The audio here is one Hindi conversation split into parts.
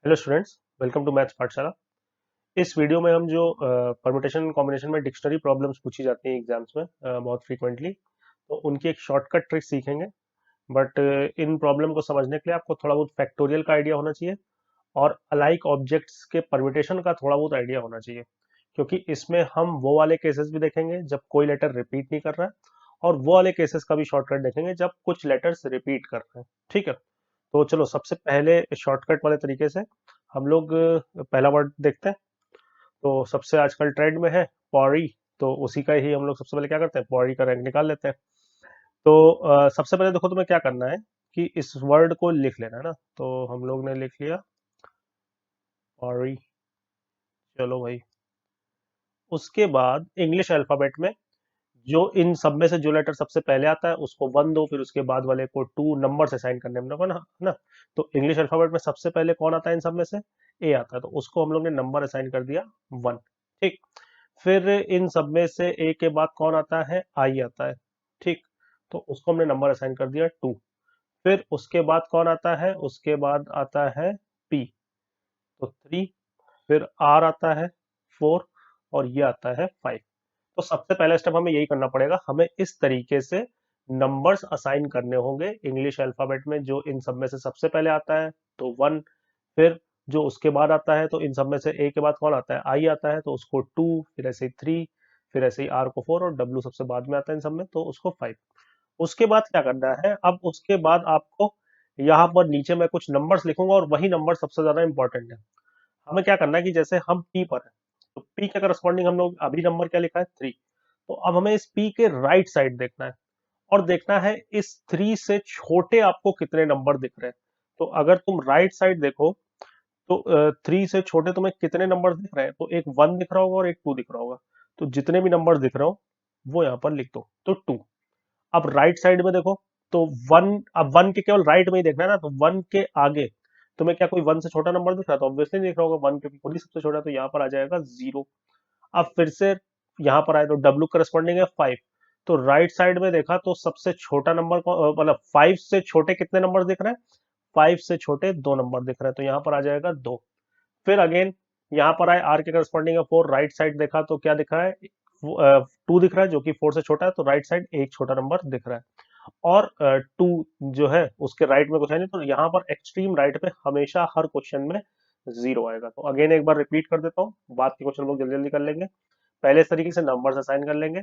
Hello students, welcome to maths पाठशाला। इस वीडियो में हम जो परम्यूटेशन कॉम्बिनेशन में डिक्शनरी प्रॉब्लम्स पूछी जाती हैं एग्जाम्स में बहुत फ्रीक्वेंटली, तो उनकी एक शॉर्टकट ट्रिक सीखेंगे। बट इन प्रॉब्लम को समझने के लिए आपको थोड़ा बहुत फैक्टोरियल का आइडिया होना चाहिए और अलाइक ऑब्जेक्ट्स के परम्यूटेशन का थोड़ा बहुत आइडिया होना चाहिए, क्योंकि इसमें हम वो वाले केसेस भी देखेंगे जब कोई लेटर रिपीट नहीं कर रहा है, और वो वाले केसेस का भी शॉर्टकट देखेंगे जब कुछ लेटर्स रिपीट कर रहे हैं। ठीक है, तो चलो सबसे पहले शॉर्टकट वाले तरीके से हम लोग पहला वर्ड देखते हैं। तो सबसे आजकल ट्रेंड में है पॉरी, तो उसी का ही हम लोग सबसे पहले क्या करते हैं, पॉरी का रैंक निकाल लेते हैं। तो सबसे पहले देखो तुम्हें क्या करना है कि इस वर्ड को लिख लेना है ना। तो हम लोग ने लिख लिया पॉरी। चलो भाई, उसके बाद इंग्लिश अल्फाबेट में जो इन सब में से जो लेटर सबसे पहले आता है उसको वन दो, फिर उसके बाद वाले को टू नंबर से साइन करने में ना ना। तो इंग्लिश अल्फाबेट में सबसे पहले कौन आता है इन सब में से, ए आता है, तो उसको हम लोग ने नंबर असाइन कर दिया वन। ठीक, फिर इन सब में से ए के बाद कौन आता है, आई आता है। ठीक, तो उसको हमने नंबर असाइन कर दिया टू। फिर उसके बाद कौन आता है, उसके बाद आता है पी, तो थ्री। फिर आर आता है फोर, और ये आता है फाइव। तो सबसे पहला स्टेप हमें यही करना पड़ेगा, हमें इस तरीके से नंबर्स असाइन करने होंगे इंग्लिश अल्फाबेट में। जो इन सब में से सबसे पहले आता है तो वन, फिर जो उसके बाद आता है तो इन सब में से ए के बाद कौन आता है, आई आता है, तो उसको टू, फिर ऐसे ही थ्री, फिर ऐसे ही आर को फोर, और डब्ल्यू सबसे बाद में आता है इन सब में, तो उसको फाइव। उसके बाद क्या करना है, अब उसके बाद आपको यहाँ पर नीचे मैं कुछ नंबर्स लिखूंगा और वही नंबर सबसे ज्यादा इंपॉर्टेंट है। हमें क्या करना है कि जैसे हम पी पर है, तो पी के करस्पॉन्डिंग हम लोग अभी नंबर क्या लिखा है, थ्री। तो अब हमें इस पी के राइट साइड देखना है और देखना है इस थ्री से छोटे आपको कितने नंबर दिख रहे हैं। तो अगर तुम राइट साइड देखो तो थ्री से छोटे तुम्हें कितने नंबर दिख रहे हैं, तो एक वन दिख रहा होगा और एक टू दिख रहा होगा। तो जितने भी नंबर दिख रहे हो वो यहाँ पर लिख दो, तो टू। अब राइट साइड में देखो तो वन, अब वन के केवल राइट में ही देखना है ना, तो वन के आगे तुम्हें क्या कोई वन से छोटा नंबर दिख रहा है, तो ऑब्वियसली दिख रहा होगा वन, क्योंकि खुद ही सबसे छोटा है, तो यहाँ पर आ जाएगा जीरो। अब फिर से यहाँ पर आए तो डब्ल्यू करस्पॉन्डिंग है फाइव। तो राइट साइड में देखा तो सबसे छोटा नंबर मतलब फाइव से छोटे कितने नंबर दिख रहे हैं, फाइव से छोटे दो नंबर दिख रहे हैं, तो यहाँ पर आ जाएगा दो। फिर अगेन यहाँ पर आए आर के करस्पॉन्डिंग है फोर, राइट साइड देखा तो क्या दिख रहा है, टू दिख रहा है जो कि फोर से छोटा है, तो राइट साइड एक छोटा नंबर दिख रहा है। और टू जो है उसके राइट में कुछ है नहीं, तो यहाँ पर एक्सट्रीम राइट पे हमेशा हर क्वेश्चन में जीरो आएगा। तो अगेन एक बार रिपीट कर देता हूँ, बात के क्वेश्चन लोग जल्दी जल्दी कर लेंगे। पहले इस तरीके से नंबर असाइन कर लेंगे,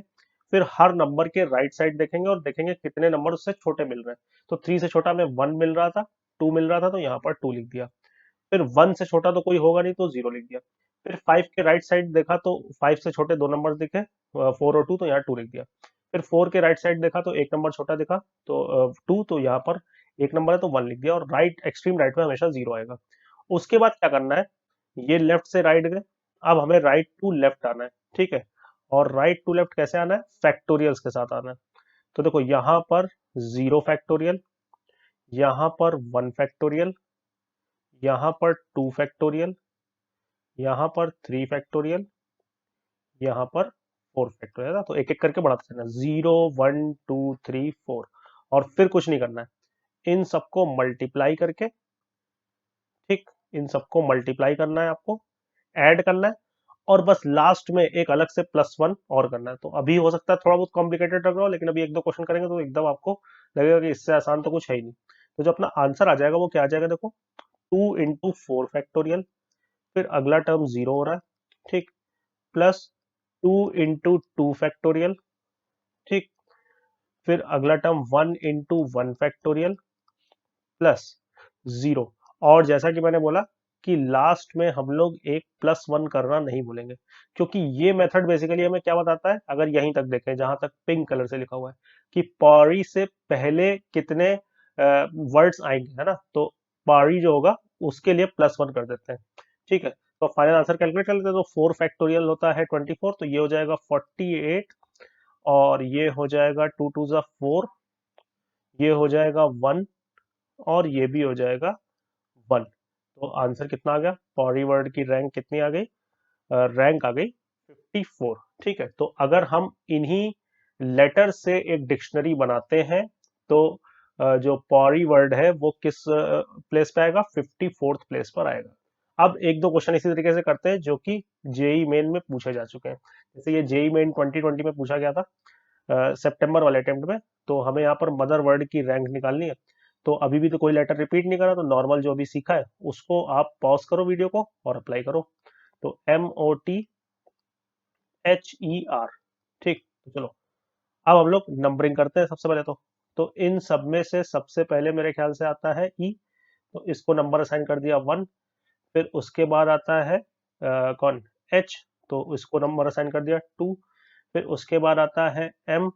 फिर हर नंबर के राइट साइड देखेंगे और देखेंगे कितने नंबर उससे छोटे मिल रहे हैं। तो थ्री से छोटा हमें वन मिल रहा था, टू मिल रहा था, तो यहाँ पर टू लिख दिया। फिर वन से छोटा तो कोई होगा नहीं, तो जीरो लिख दिया। फिर फाइव के राइट साइड देखा तो फाइव से छोटे दो नंबर दिखे, फोर और टू, तो यहाँ टू लिख दिया। फिर फोर के राइट साइड देखा तो एक नंबर छोटा दिखा, तो टू, तो यहाँ पर एक नंबर है तो वन लिख दिया, और राइट एक्सट्रीम राइट में हमेशा जीरो आएगा। उसके बाद क्या करना है, ये लेफ्ट से राइट गए, अब हमें राइट टू लेफ्ट आना है। ठीक है, और राइट टू लेफ्ट कैसे आना है, फैक्टोरियल्स के साथ आना है। तो देखो यहाँ पर जीरो फैक्टोरियल, यहाँ पर वन फैक्टोरियल, यहाँ पर टू फैक्टोरियल, यहाँ पर थ्री फैक्टोरियल, यहाँ पर फोर फैक्टोरियल है। तो एक एक करके बढ़ाते चलना, zero one two three four, और फिर कुछ नहीं करना है, इन सबको मल्टीप्लाई करके, ठीक, इन सबको मल्टीप्लाई करना है आपको, ऐड करना है, और बस लास्ट में एक अलग से प्लस वन और करना है। तो अभी हो सकता है थोड़ा बहुत कॉम्प्लिकेटेड लग रहा हो, लेकिन अभी एक दो क्वेश्चन करेंगे तो एकदम आपको लगेगा कि इससे आसान तो कुछ है ही नहीं। तो जो अपना आंसर आ जाएगा वो क्या आ जाएगा, देखो, टू इंटू फोर फैक्टोरियल, फिर अगला टर्म जीरो हो रहा है, ठीक, plus two into two factorial, ठीक, फिर अगला term one into one factorial, plus zero. और जैसा कि मैंने बोला कि लास्ट में हम लोग एक प्लस वन करना नहीं भूलेंगे, क्योंकि ये मेथड बेसिकली हमें क्या बताता है, अगर यहीं तक देखें जहां तक पिंक कलर से लिखा हुआ है कि पॉरी से पहले कितने वर्ड्स आएंगे, है ना, तो पॉरी जो होगा उसके लिए प्लस वन कर देते हैं। ठीक है, तो फाइनल आंसर कैलकुलेट कर लेते हैं। तो फोर फैक्टोरियल होता है 24, तो ये हो जाएगा 48, और ये हो जाएगा टू टू जा फोर, ये हो जाएगा वन, और ये भी हो जाएगा वन। तो आंसर कितना आ गया, पॉरी वर्ड की रैंक कितनी आ गई, रैंक आ गई 54। ठीक है, तो अगर हम इन्हीं लेटर से एक डिक्शनरी बनाते हैं तो जो पॉरी वर्ड है वो किस प्लेस पे आएगा, 54th प्लेस पर आएगा। अब एक दो क्वेश्चन इसी तरीके से करते हैं जो कि जेई मेन में पूछे जा चुके हैं। जैसे ये जेई मेन 2020 में पूछा गया था सितंबर वाले अटेम्प्ट में। तो हमें यहाँ पर मदर वर्ड की रैंक निकालनी है। तो अभी भी तो कोई लेटर रिपीट नहीं करा, तो नॉर्मल जो अभी सीखा है उसको आप पॉज करो वीडियो को और अप्लाई करो। तो MOTHER। ठीक, तो चलो अब हम लोग नंबरिंग करते हैं सबसे पहले। तो इन सब में से सबसे पहले मेरे ख्याल से आता है ई। तो इसको नंबर असाइन कर दिया 1। फिर उसके बाद आता है कौन, एच। तो इसको नंबर असाइन कर दिया 2। फिर उसके बाद आता है एम।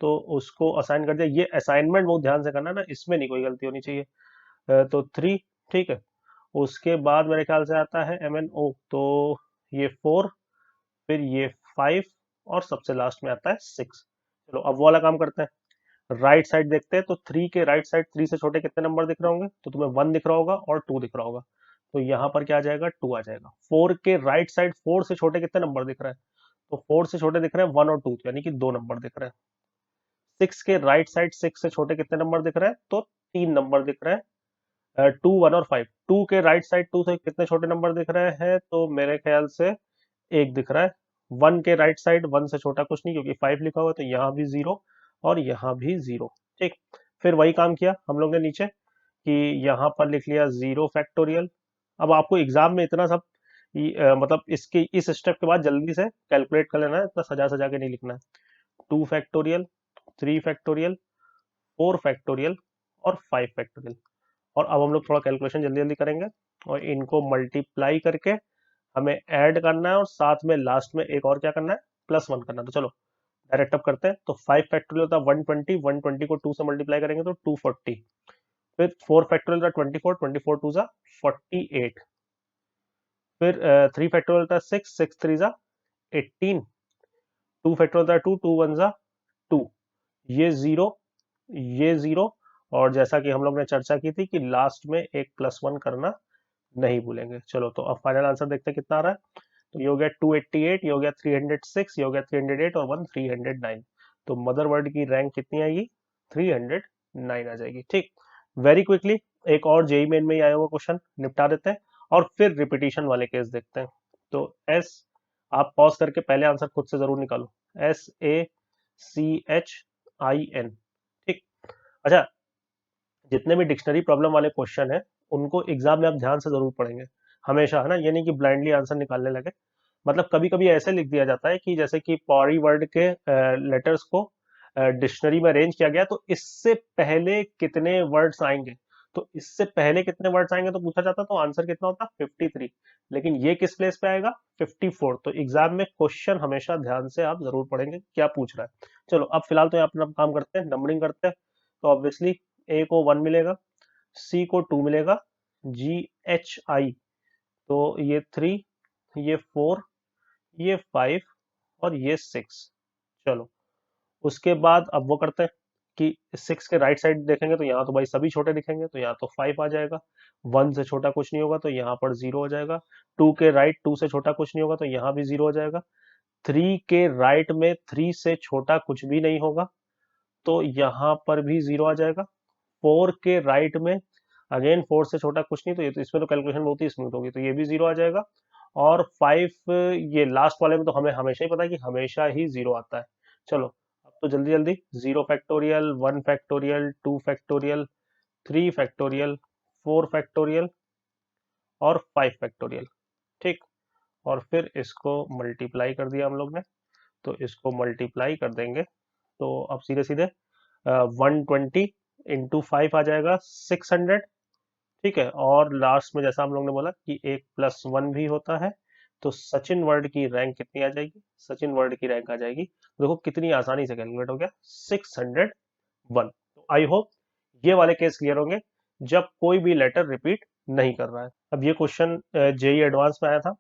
तो उसको असाइन कर दिया। ये असाइनमेंट बहुत ध्यान से करना ना, इसमें नहीं कोई गलती होनी चाहिए। तो 3। ठीक है। उसके बाद मेरे ख्याल से आता है MNO। तो ये 4। फिर ये 5 और सबसे लास्ट में आता है 6। चलो अब वो वाला काम करते हैं। राइट साइड देखते हैं। तो 3 के राइट साइड 3 से छोटे कितने नंबर दिख रहे होंगे? तो तुम्हें 1 दिख रहा होगा और 2 दिख रहा होगा। तो यहाँ पर क्या आ जाएगा? 2 आ जाएगा। 4 के राइट साइड 4 से छोटे कितने नंबर दिख रहे हैं? तो 4 से छोटे दिख रहे हैं 1 और 2, यानी कि 2 नंबर दिख रहे हैं। 6 के राइट साइड 6 से छोटे कितने नंबर दिख रहे हैं? तो 3 नंबर दिख रहे हैं। 2, 1 और 5। 2 के राइट साइड 2 से कितने छोटे नंबर दिख रहे हैं? तो मेरे ख्याल से 1 दिख रहा है। 1 के राइट साइड 1 से छोटा कुछ नहीं, क्योंकि 5 लिखा हुआ है, तो यहाँ भी 0 और यहाँ भी 0। ठीक। फिर वही काम किया हम लोग ने नीचे कि यहाँ पर लिख लिया 0 फैक्टोरियल। अब आपको एग्जाम में इतना सब मतलब इसके इस स्टेप के बाद जल्दी से कैलकुलेट कर लेना है, इतना सजा सजा के नहीं लिखना है। 2 फैक्टोरियल, 3 फैक्टोरियल, 4 फैक्टोरियल और 5 फैक्टोरियल। और अब हम लोग थोड़ा कैलकुलेशन जल्दी जल्दी करेंगे और इनको मल्टीप्लाई करके हमें ऐड करना है, और साथ में लास्ट में एक और क्या करना है, +1 करना है। तो चलो डायरेक्ट अप करते हैं। तो 5 फैक्टोरियल होता है 120, 120 को 2 से मल्टीप्लाई करेंगे तो 240। फिर 4 फैक्टोरियल होता है 24, 24 2 जा 48। फिर 3 फैक्टोरियल होता है 6, 6 3 जा 18। 2 फैक्टोरियल होता है 2, 2 1 जा 2। ये 0, ये 0। और जैसा कि हम लोग ने चर्चा की थी कि लास्ट में एक +1 करना नहीं भूलेंगे। चलो तो अब फाइनल आंसर देखते हैं कितना आ रहा है। तो ये हो गया 288, ये हो गया 306, ये हो गया 308 और 1 309। तो मदर वर्ड की रैंक कितनी आएगी? 309 आ जाएगी। ठीक। वेरी क्विकली एक और जेई मेन में ही आया हुआ क्वेश्चन निपटा देते हैं और फिर रिपीटिशन वाले केस देखते हैं। तो एस, आप पॉज करके पहले आंसर खुद से जरूर निकालो। SACHIN। ठीक। अच्छा, जितने भी डिक्शनरी प्रॉब्लम वाले क्वेश्चन है उनको एग्जाम में आप ध्यान से जरूर पढ़ेंगे हमेशा, है ना। ये नहीं कि ब्लाइंडली आंसर निकालने लगे। मतलब कभी कभी ऐसे लिख दिया जाता है कि जैसे कि पौड़ी वर्ड के लेटर्स को डिक्शनरी में अरेंज किया गया, तो इससे पहले कितने वर्ड्स आएंगे। तो इससे पहले कितने वर्ड्स आएंगे तो पूछा जाता, तो आंसर कितना होता? 53। लेकिन ये किस प्लेस पे आएगा? 54। तो एग्जाम में क्वेश्चन हमेशा ध्यान से आप जरूर पढ़ेंगे क्या पूछ रहा है। चलो अब फिलहाल तो अपना काम करते हैं, नंबरिंग करते हैं। तो ऑब्वियसली ए को 1 मिलेगा, सी को 2 मिलेगा, GHI तो ये 3, ये 4, ये 5 और ये 6। चलो उसके बाद अब वो करते हैं कि 6 के राइट साइड देखेंगे तो यहाँ तो भाई सभी छोटे दिखेंगे, तो यहाँ तो 5 आ जाएगा। 1 से छोटा कुछ नहीं होगा तो यहाँ पर 0 हो जाएगा। 2 के राइट 2 से छोटा कुछ नहीं होगा तो यहाँ भी 0 हो जाएगा। 3 के राइट में 3 से छोटा कुछ भी नहीं होगा तो यहाँ पर भी 0 आ जाएगा। 4 के राइट में अगेन 4 से छोटा कुछ नहीं, तो ये तो इसमें तो कैलकुलेशन बहुत ही स्मूथ होगी, तो ये भी 0 आ जाएगा। और 5, ये लास्ट वाले में तो हमें हमेशा ही पता है कि हमेशा ही 0 आता है। चलो अब तो जल्दी जल्दी 0 factorial, 1 factorial, 2 factorial, 3 factorial, 4 factorial और 5 फैक्टोरियल। ठीक। और फिर इसको मल्टीप्लाई कर दिया हम लोग ने, तो इसको मल्टीप्लाई कर देंगे तो अब सीधे सीधे 120 इंटू 5 आ जाएगा 600। ठीक है। और लास्ट में जैसा हम लोग ने बोला कि एक +1 भी होता है, तो सचिन वर्ड की रैंक कितनी आ जाएगी? सचिन वर्ड की रैंक आ जाएगी, देखो कितनी आसानी से कैलकुलेट हो गया, 601। तो आई होप ये वाले केस क्लियर होंगे जब कोई भी लेटर रिपीट नहीं कर रहा है। अब ये क्वेश्चन जेई एडवांस में आया था।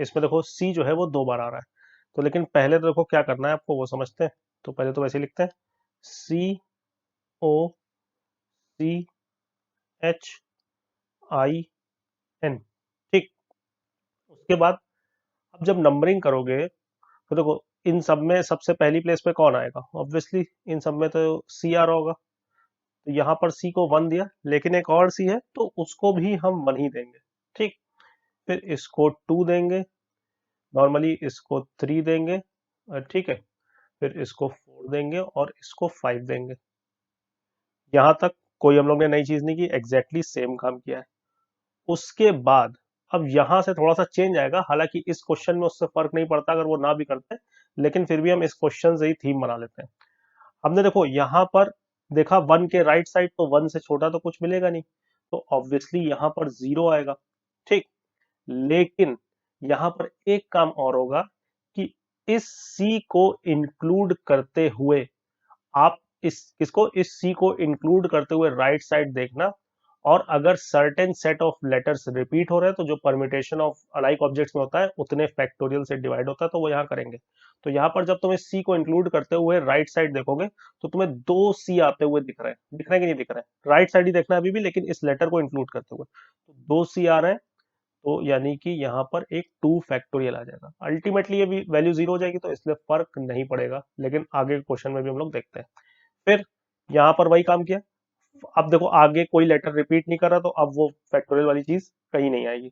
इसमें देखो सी जो है वो 2 बार आ रहा है। तो लेकिन पहले तो देखो क्या करना है आपको वो समझते हैं। तो पहले तो वैसे ही लिखते हैं, COCHIN। ठीक। उसके बाद अब जब नंबरिंग करोगे तो देखो इन सब में सबसे पहली प्लेस पे कौन आएगा? ऑब्वियसली इन सब में तो सी आ रहा होगा। तो यहाँ पर सी को 1 दिया, लेकिन एक और सी है तो उसको भी हम 1 ही देंगे। ठीक। फिर इसको 2 देंगे, नॉर्मली इसको 3 देंगे, ठीक है, फिर इसको 4 देंगे और इसको 5 देंगे। यहां तक कोई हम लोग ने नई चीज नहीं की, एग्जैक्टली सेम काम किया है। उसके बाद अब यहां से थोड़ा सा चेंज आएगा, हालांकि इस क्वेश्चन में उससे फर्क नहीं पड़ता अगर वो ना भी करते, लेकिन फिर भी हम इस क्वेश्चन से ही थीम बना लेते हैं। हमने देखो यहाँ पर देखा 1 के राइट साइड, तो 1 से छोटा तो कुछ मिलेगा नहीं, तो ऑब्वियसली यहाँ पर 0 आएगा, ठीक। लेकिन यहाँ पर एक काम और होगा कि इस सी को इंक्लूड करते हुए आप इस सी को इंक्लूड करते हुए राइट साइड देखना, और अगर certain set of letters repeat हो रहे हैं तो जो परम्यूटेशन ऑफ अलाइक ऑब्जेक्ट्स में होता है उतने फैक्टोरियल से डिवाइड होता है, तो वो यहाँ करेंगे। तो यहाँ पर जब तुम इस सी को इंक्लूड करते हुए राइट साइड देखोगे तो तुम्हें 2 सी आते हुए दिख रहे हैं कि नहीं दिख रहे हैं? राइट साइड ही देखना है अभी भी, लेकिन इस लेटर को इंक्लूड करते हुए तो 2 सी आ रहे हैं, तो यानी कि यहाँ पर एक 2 फैक्टोरियल आ जाएगा। अल्टीमेटली ये वैल्यू 0 हो जाएगी, तो इसलिए फर्क नहीं पड़ेगा, लेकिन आगे के क्वेश्चन में भी हम लोग देखते हैं। फिर यहाँ पर वही काम किया, अब देखो आगे कोई लेटर रिपीट नहीं कर रहा, तो अब वो फैक्टोरियल वाली चीज कहीं नहीं आएगी।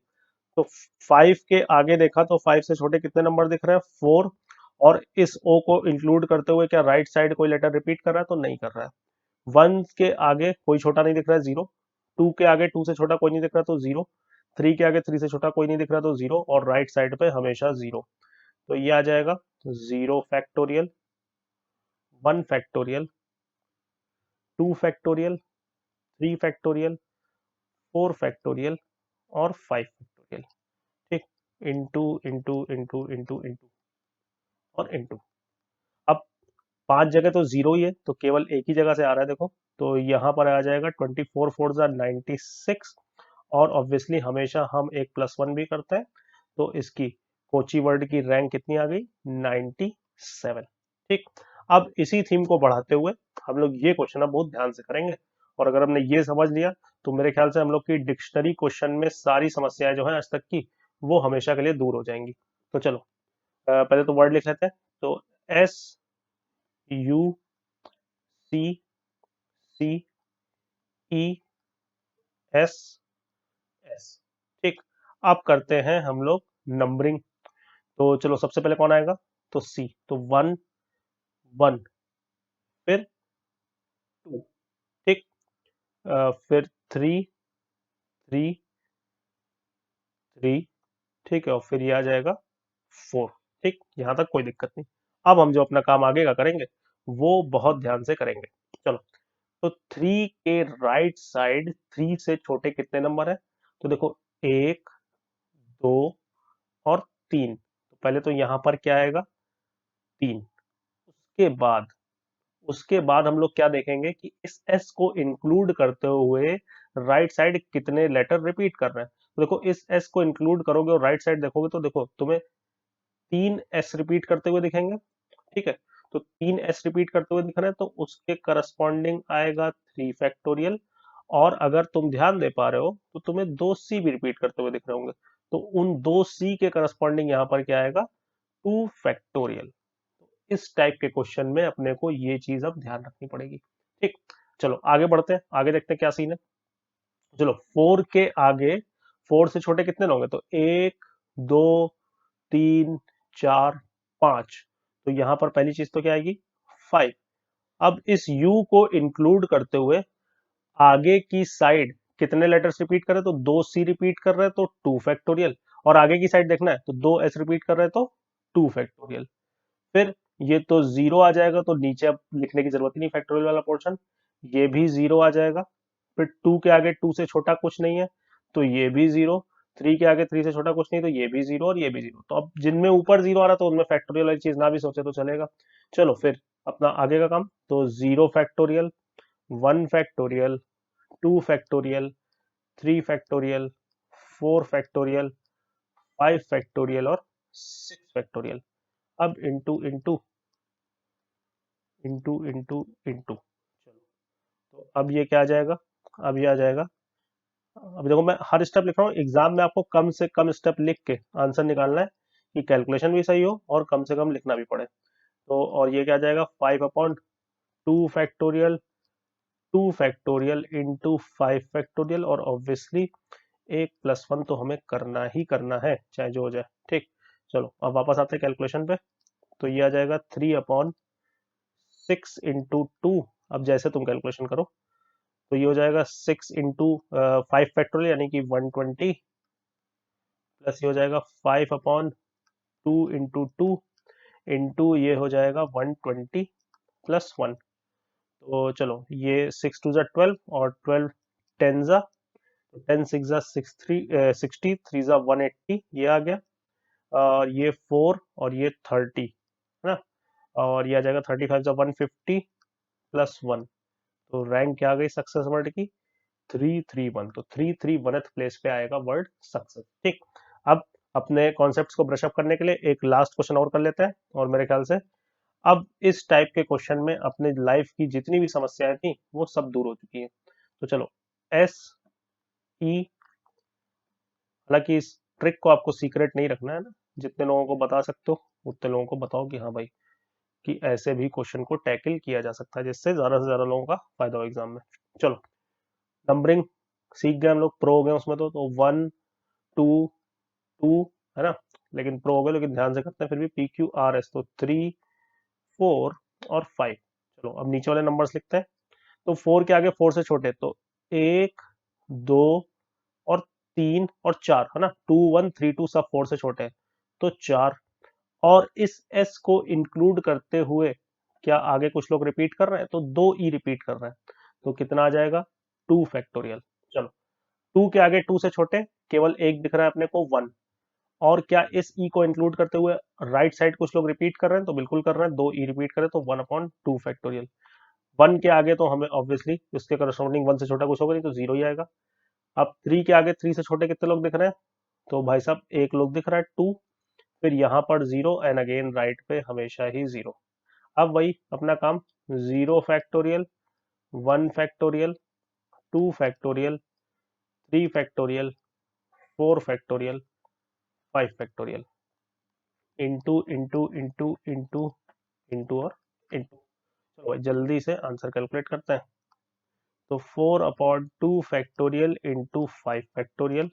तो 5 के आगे देखा तो 5 से छोटे कितने नंबर दिख रहे हैं? 4। और इस ओ को इंक्लूड करते हुए क्या राइट साइड कोई लेटर रिपीट कर रहा है? तो नहीं कर रहा है। 1 के आगे कोई छोटा नहीं दिख रहा है, 0। 2 के आगे 2 से छोटा कोई नहीं दिख रहा, तो 0। 3 के आगे 3 से छोटा कोई नहीं दिख रहा, तो 0, और राइट साइड पे हमेशा 0। तो ये आ जाएगा 0 factorial, 1 factorial, 2 factorial, 3 factorial, 4 factorial और 5 फैक्टोरियल, ठीक। Into into into into into और इंटू। अब 5 जगह तो 0 ही है, तो केवल एक ही जगह से आ रहा है, देखो। तो यहाँ पर आ जाएगा 24 फोर ज़ा 96, और ऑब्वियसली हमेशा हम एक +1 भी करते हैं, तो इसकी कोची वर्ड की रैंक कितनी आ गई? 97, ठीक। अब इसी थीम को बढ़ाते हुए हम लोग ये क्वेश्चन अब बहुत ध्यान से करेंगे, और अगर हमने ये समझ लिया तो मेरे ख्याल से हम लोग की डिक्शनरी क्वेश्चन में सारी समस्याएं जो है आज तक की, वो हमेशा के लिए दूर हो जाएंगी। तो चलो पहले तो वर्ड लिख लेते हैं। तो SUCCESS, ठीक। अब करते हैं हम लोग नंबरिंग। तो चलो सबसे पहले कौन आएगा? तो सी, तो 1 1, फिर 2, ठीक। फिर 3 3 3, ठीक है, और फिर ये आ जाएगा 4, ठीक। यहां तक कोई दिक्कत नहीं। अब हम जो अपना काम आगे का करेंगे वो बहुत ध्यान से करेंगे। चलो, तो 3 के राइट साइड 3 से छोटे कितने नंबर है? तो देखो 1, 2 और 3। तो पहले तो यहां पर क्या आएगा? 3। उसके बाद हम लोग क्या देखेंगे कि इस एस को इंक्लूड करते हुए राइट साइड कितने लेटर रिपीट कर रहे हैं। तो देखो इस एस को इंक्लूड करोगे और राइट साइड देखोगे तो देखो तुम्हें 3 एस रिपीट करते हुए दिखेंगे, ठीक है। तो 3 एस रिपीट करते हुए दिख रहे हैं, तो उसके करस्पॉन्डिंग आएगा 3 फैक्टोरियल। और अगर तुम ध्यान दे पा रहे हो तो तुम्हें 2 सी भी रिपीट करते हुए दिख रहे होंगे, तो उन 2 सी के करस्पॉन्डिंग यहाँ पर क्या आएगा? 2 फैक्टोरियल। इस टाइप के क्वेश्चन में अपने को ये चीज अब ध्यान रखनी पड़ेगी, ठीक। चलो आगे बढ़ते हैं, आगे देखते हैं क्या सीन है। चलो 4 के आगे 4 से छोटे कितने होंगे? तो 1, 2, 3, 4, 5। तो यहां पर पहली चीज तो क्या आएगी? 5। अब इस u को इंक्लूड करते हुए आगे की साइड कितने लेटर्स रिपीट कर रहे हैं? तो 2 सी रिपीट कर रहे हैं, तो 2 फैक्टोरियल। और आगे की साइड देखना है तो 2 एस रिपीट कर रहे हैं, तो 2 फैक्टोरियल। फिर ये तो 0 आ जाएगा, तो नीचे अब लिखने की जरूरत ही नहीं फैक्टोरियल वाला पोर्शन, ये भी 0 आ जाएगा। फिर 2 के आगे 2 से छोटा कुछ नहीं है, तो ये भी 0। 3 के आगे 3 से छोटा कुछ नहीं, तो ये भी 0 और ये भी 0। तो अब जिनमें ऊपर 0 आ रहा तो उनमें फैक्टोरियल वाली चीज ना भी सोचे तो चलेगा। चलो फिर अपना आगे का काम, तो 0 factorial, 1 factorial, 2 factorial, 3 factorial, 4 factorial, 5 factorial और 6 फैक्टोरियल। अब into into into into into, चलो, तो अब ये क्या आ जाएगा? अब ये आ जाएगा, अब देखो मैं हर स्टेप लिख रहा हूँ, एग्जाम में आपको कम से कम स्टेप लिख के आंसर निकालना है कि कैलकुलेशन भी सही हो और कम से कम लिखना भी पड़े। तो और ये क्या आ जाएगा? 5/2 फैक्टोरियल, 2 फैक्टोरियल इंटू 5 फैक्टोरियल, और ऑब्वियसली एक +1 तो हमें करना ही करना है, चाहे जो हो जाए। ठीक, चलो अब वापस आते हैं कैलकुलेशन पे। तो ये आ जाएगा 3/6 इंटू 2। अब जैसे तुम कैलकुलेशन करो तो ये हो जाएगा 6 इंटू 5 फैक्टोरियल यानी कि 120, प्लस ये हो जाएगा 5/2 इंटू 2 इंटू ये हो जाएगा 120 +1। तो चलो ये 6 2 ज़ा 12 और 12 10 ज़ा, तो 10 6 ज़ा 60, 3 ज़ा 180 ये आ गया। और ये 4 और ये 30 है ना, और ये आ जाएगा 35 ज़ा 150 +1। तो रैंक क्या आ गई सक्सेस वर्ड की? 331। तो 331th प्लेस पे आएगा वर्ड सक्सेस। ठीक, अब अपने कॉन्सेप्ट्स को ब्रश अप करने के लिए एक लास्ट क्वेश्चन और कर लेते हैं, और मेरे ख्याल से अब इस टाइप के क्वेश्चन में अपने लाइफ की जितनी भी समस्याएं थी वो सब दूर हो चुकी है। तो चलो एस ई, हालांकि इस ट्रिक को आपको सीक्रेट नहीं रखना है ना, जितने लोगों को बता सकते हो उतने लोगों को बताओ कि हाँ भाई कि ऐसे भी क्वेश्चन को टैकल किया जा सकता है, जिससे ज्यादा से ज्यादा लोगों का फायदा हो एग्जाम में। चलो नंबरिंग सीख गए हम लोग, प्रो हो गए उसमें तो 1 2 2 है ना, लेकिन प्रो हो गए, लेकिन ध्यान से करते हैं फिर भी PQRS, तो 3 4 और 5। चलो अब नीचे वाले नंबर्स लिखते हैं। तो 4 के आगे 4 से छोटे तो 1 2 और 3 और 4 है ना, 2 1 3 2 सब 4 से छोटे हैं, तो 4। और इस s को इंक्लूड करते हुए क्या आगे कुछ लोग रिपीट कर रहे हैं? तो 2 ई रिपीट कर रहे हैं, तो कितना आ जाएगा? 2 फैक्टोरियल। चलो 2 के आगे 2 से छोटे केवल एक दिख रहा है अपने को 1, और क्या इस ई को इंक्लूड करते हुए राइट साइड कुछ लोग रिपीट कर रहे हैं? तो बिल्कुल कर रहे हैं, 2 ई रिपीट करें तो 1/2 फैक्टोरियल। 1 के आगे तो हमें ऑब्वियसली उसके करस्पॉन्डिंग 1 से छोटा कुछ होगा नहीं, तो 0 ही आएगा। अब 3 के आगे 3 से छोटे कितने लोग दिख रहे हैं? तो भाई साहब एक लोग दिख रहा है 2, फिर यहाँ पर 0 एंड अगेन राइट पे हमेशा ही 0। अब वही अपना काम, 0 factorial 1 factorial 2 factorial 3 factorial 4 factorial 5 factorial, into into into into into और इंटू। चलो भाई जल्दी से आंसर कैलकुलेट करते हैं। तो 4/2 factorial into 5 factorial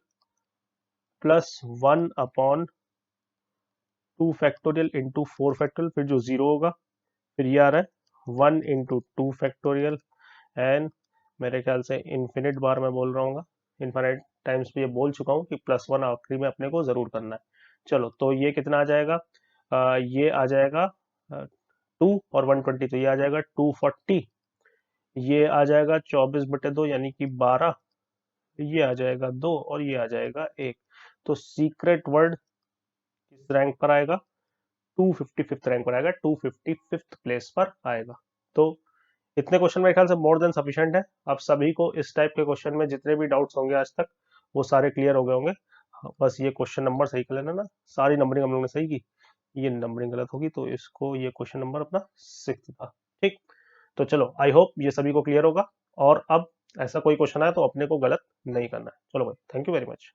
plus 1/2 factorial into 4 factorial, फिर जो 0 होगा, फिर ये आ रहा है 1 इंटू 2 फैक्टोरियल, एंड मेरे ख्याल से इन्फिनिट बार मैं बोल रहा हूँ, इन्फिनिट टाइम्स भी ये बोल चुका हूँ कि +1 आखिरी में अपने को जरूर करना है। चलो तो ये कितना आ जाएगा? ये आ जाएगा 2 और 120, तो ये आ जाएगा 240। ये आ जाएगा 24/2 यानी कि 12। ये आ जाएगा 2 और ये आ जाएगा 1। तो सीक्रेट वर्ड किस रैंक पर आएगा? 255th रैंक पर आएगा, 255th प्लेस पर आएगा। तो इतने क्वेश्चन मेरे ख्याल से मोर देन सफिशिएंट है। आप सभी को इस टाइप के क्वेश्चन में जितने भी डाउट्स होंगे आज तक वो सारे क्लियर हो गए होंगे। हाँ, बस ये क्वेश्चन नंबर सही कर लेना ना, सारी नंबरिंग हम लोग ने सही की, ये नंबरिंग गलत होगी, तो इसको ये क्वेश्चन नंबर अपना 6 था। ठीक, तो चलो आई होप ये सभी को क्लियर होगा, और अब ऐसा कोई क्वेश्चन आए तो अपने को गलत नहीं करना है। चलो भाई, थैंक यू वेरी मच।